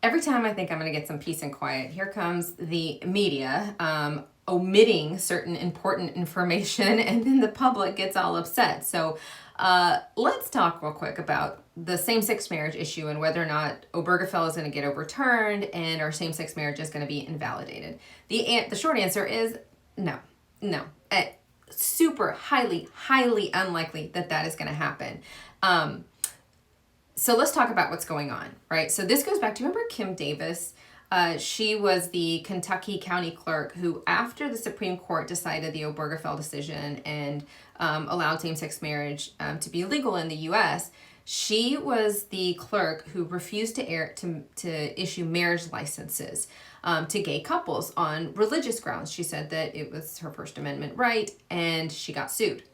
every time I think I'm going to get some peace and quiet, here comes the media omitting certain important information, and then the public gets all upset. So let's talk real quick about the same-sex marriage issue and whether or not Obergefell is going to get overturned and our same-sex marriage is going to be invalidated. The short answer is no. Super highly unlikely that is going to happen. So let's talk about what's going on, right? So this goes back to, remember Kim Davis? She was the Kentucky county clerk who, after the Supreme Court decided the Obergefell decision and allowed same-sex marriage to be legal in the U.S., she was the clerk who refused to issue marriage licenses to gay couples on religious grounds. She said that it was her First Amendment right, and she got sued.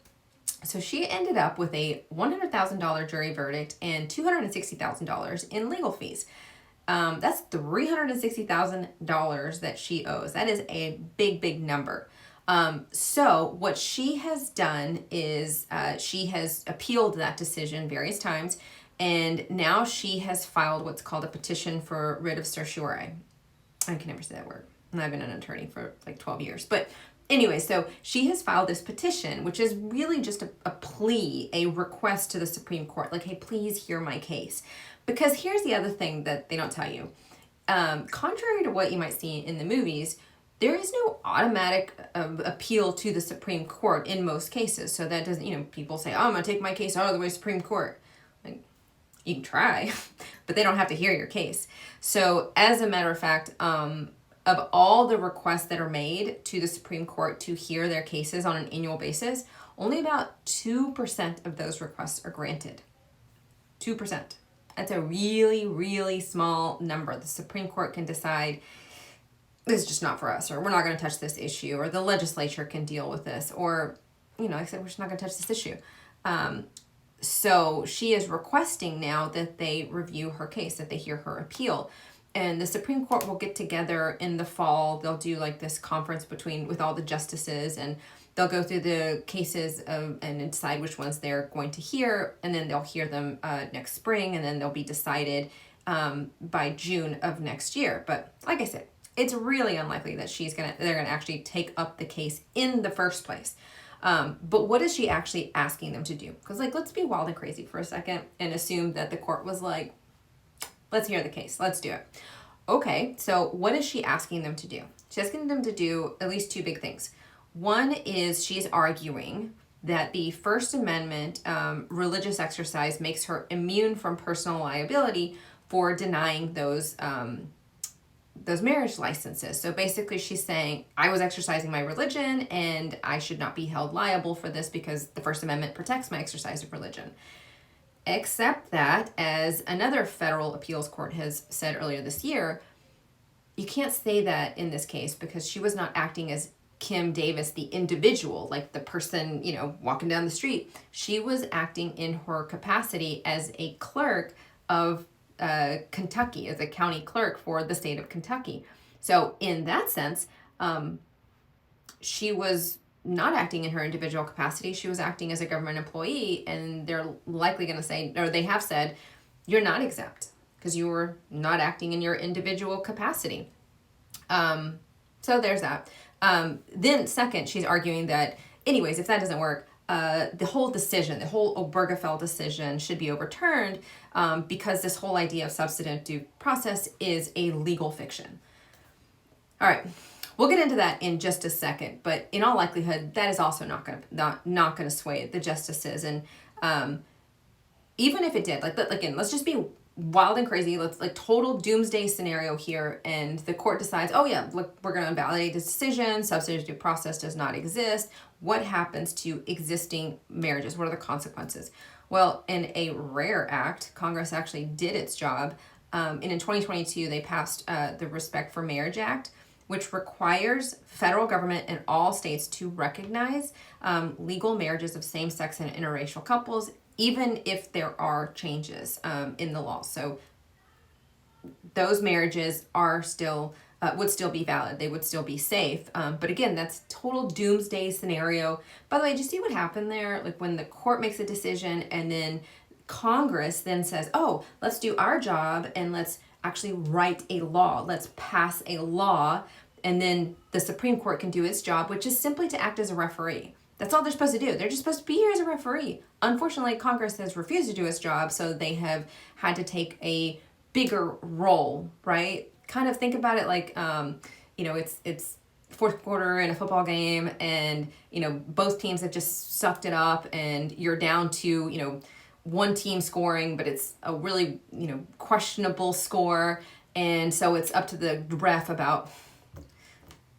So she ended up with a $100,000 jury verdict and $260,000 in legal fees. That's $360,000 that she owes. That is a big number. So what she has done is she has appealed that decision various times, and now she has filed what's called a petition for writ of certiorari. I can never say that word. I've been an attorney for like 12 years. But anyway, so she has filed this petition, which is really just a plea, a request to the Supreme Court. Like, hey, please hear my case. Because here's the other thing that they don't tell you. Contrary to what you might see in the movies, there is no automatic appeal to the Supreme Court in most cases. So that doesn't, people say, oh, I'm going to take my case out of the way Supreme Court. Like, you can try, but they don't have to hear your case. So as a matter of fact, of all the requests that are made to the Supreme Court to hear their cases on an annual basis, only about 2% of those requests are granted. 2%. That's a really small number. The Supreme Court can decide this is just not for us, or we're not going to touch this issue, or the legislature can deal with this, or, like I said, we're just not going to touch this issue. So she is requesting now that they review her case, that they hear her appeal. And the Supreme Court will get together in the fall. They'll do like this conference with all the justices, and they'll go through the cases and decide which ones they're going to hear, and then they'll hear them next spring, and then they'll be decided by June of next year. But like I said, it's really unlikely that they're gonna actually take up the case in the first place. But what is she actually asking them to do? Because let's be wild and crazy for a second and assume that the court was like, let's hear the case. Let's do it. Okay, so what is she asking them to do? She's asking them to do at least two big things. One is she's arguing that the First Amendment religious exercise makes her immune from personal liability for denying those marriage licenses. So basically she's saying, I was exercising my religion and I should not be held liable for this because the First Amendment protects my exercise of religion. Except that, as another federal appeals court has said earlier this year, you can't say that in this case because she was not acting as Kim Davis, the individual, like the person, walking down the street. She was acting in her capacity as a clerk of Kentucky, as a county clerk for the state of Kentucky. So in that sense, she was not acting in her individual capacity. She was acting as a government employee, and they're likely going to say, or they have said, you're not exempt because you were not acting in your individual capacity. So there's that. Then second, she's arguing that anyways, if that doesn't work, the whole Obergefell decision should be overturned because this whole idea of substantive due process is a legal fiction. All right. We'll get into that in just a second, but in all likelihood, that is also not going to sway the justices. And even if it did, again, let's just be wild and crazy. Let's total doomsday scenario here, and the court decides, oh yeah, look, we're going to invalidate this decision. Substantive due process does not exist. What happens to existing marriages? What are the consequences? Well, in a rare act, Congress actually did its job, and in 2022 they passed the Respect for Marriage Act, which requires federal government and all states to recognize legal marriages of same-sex and interracial couples, even if there are changes in the law. So those marriages are still would still be valid. They would still be safe. But again, that's total doomsday scenario. By the way, did you see what happened there? Like when the court makes a decision and then Congress then says, oh, let's do our job and let's actually write a law. Let's pass a law. And then the Supreme Court can do its job, which is simply to act as a referee. That's all they're supposed to do. They're just supposed to be here as a referee. Unfortunately, Congress has refused to do its job, so they have had to take a bigger role, right? Kind of think about it like, it's fourth quarter in a football game, and, both teams have just sucked it up, and you're down to, one team scoring, but it's a really, questionable score. And so it's up to the ref about,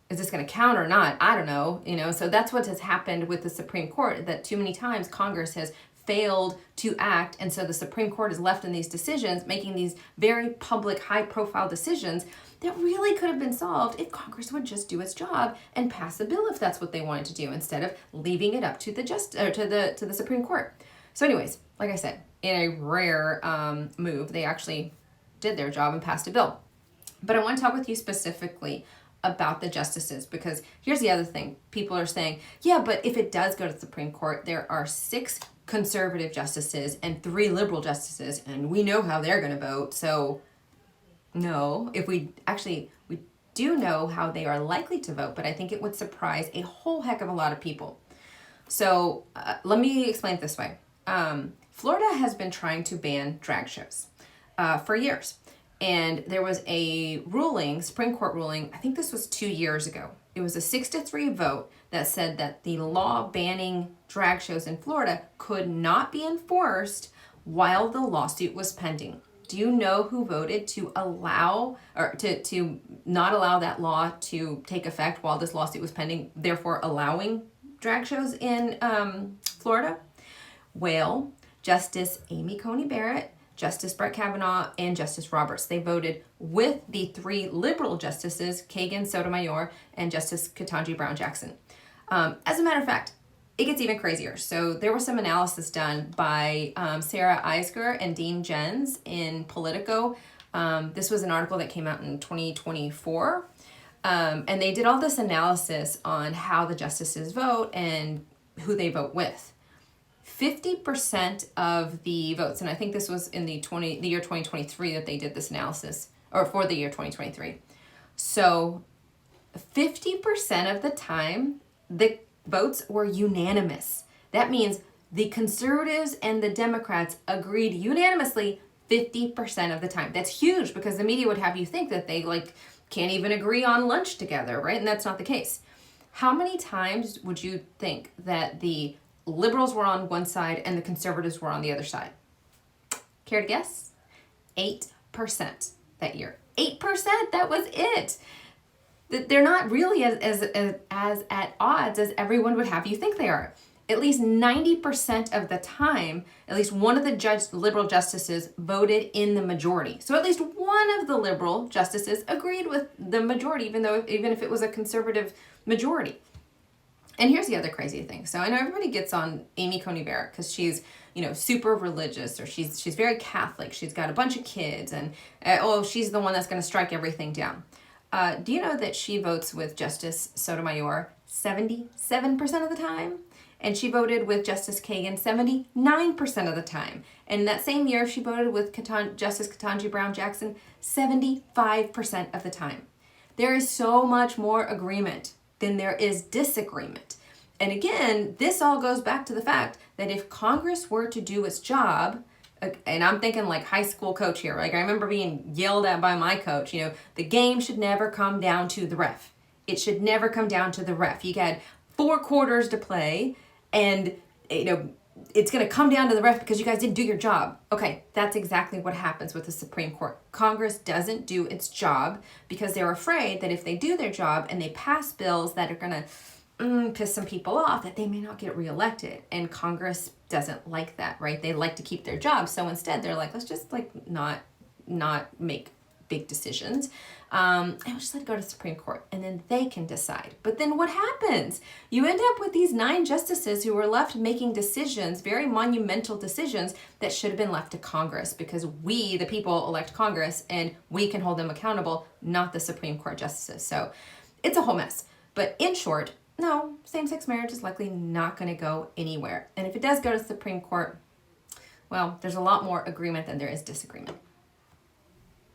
is this going to count or not? I don't know, so that's what has happened with the Supreme Court, that too many times Congress has failed to act. And so the Supreme Court is left in these decisions, making these very public, high profile decisions that really could have been solved if Congress would just do its job and pass a bill if that's what they wanted to do, instead of leaving it up to the to the Supreme Court. So anyways, like I said, in a rare move, they actually did their job and passed a bill. But I want to talk with you specifically about the justices, because here's the other thing. People are saying, yeah, but if it does go to the Supreme Court, there are 6 conservative justices and 3 liberal justices, and we know how they're going to vote. So no, we do know how they are likely to vote, but I think it would surprise a whole heck of a lot of people. So let me explain it this way. Florida has been trying to ban drag shows for years. And there was a ruling, Supreme Court ruling, I think this was 2 years ago. It was a 6-3 vote that said that the law banning drag shows in Florida could not be enforced while the lawsuit was pending. Do you know who voted to allow, or to not allow that law to take effect while this lawsuit was pending, therefore allowing drag shows in Florida? Well, Justice Amy Coney Barrett, Justice Brett Kavanaugh, and Justice Roberts. They voted with the 3 liberal justices, Kagan, Sotomayor, and Justice Ketanji Brown Jackson. As a matter of fact, it gets even crazier. So there was some analysis done by Sarah Eisger and Dean Jens in Politico. This was an article that came out in 2024. And they did all this analysis on how the justices vote and who they vote with. 50% of the votes, and I think this was in the year 2023 that they did this analysis, or for the year 2023. So 50% of the time, the votes were unanimous. That means the conservatives and the Democrats agreed unanimously 50% of the time. That's huge, because the media would have you think that they can't even agree on lunch together, right? And that's not the case. How many times would you think that the liberals were on one side and the conservatives were on the other side? Care to guess? 8% that year. 8%, that was it. They're not really as at odds as everyone would have you think they are. At least 90% of the time, at least one of the liberal justices voted in the majority. So at least one of the liberal justices agreed with the majority, even if it was a conservative majority. And here's the other crazy thing. So I know everybody gets on Amy Coney Barrett because she's, super religious, or she's very Catholic. She's got a bunch of kids, and she's the one that's going to strike everything down. Do you know that she votes with Justice Sotomayor 77% of the time? And she voted with Justice Kagan 79% of the time. And that same year, she voted with Justice Ketanji Brown Jackson 75% of the time. There is so much more agreement than there is disagreement. And again, this all goes back to the fact that if Congress were to do its job, and I'm thinking like high school coach here, I remember being yelled at by my coach, the game should never come down to the ref. It should never come down to the ref. You had 4 quarters to play, and it's going to come down to the ref because you guys didn't do your job. Okay, that's exactly what happens with the Supreme Court. Congress doesn't do its job because they're afraid that if they do their job and they pass bills that are going to piss some people off, that they may not get reelected. And Congress doesn't like that, right? They like to keep their job. So instead, they're like, let's just not make big decisions. And we'll just let it go to the Supreme Court, and then they can decide. But then what happens? You end up with these 9 justices who are left making decisions, very monumental decisions, that should have been left to Congress, because we, the people, elect Congress, and we can hold them accountable, not the Supreme Court justices. So it's a whole mess. But in short, no, same-sex marriage is likely not going to go anywhere. And if it does go to the Supreme Court, Well, there's a lot more agreement than there is disagreement.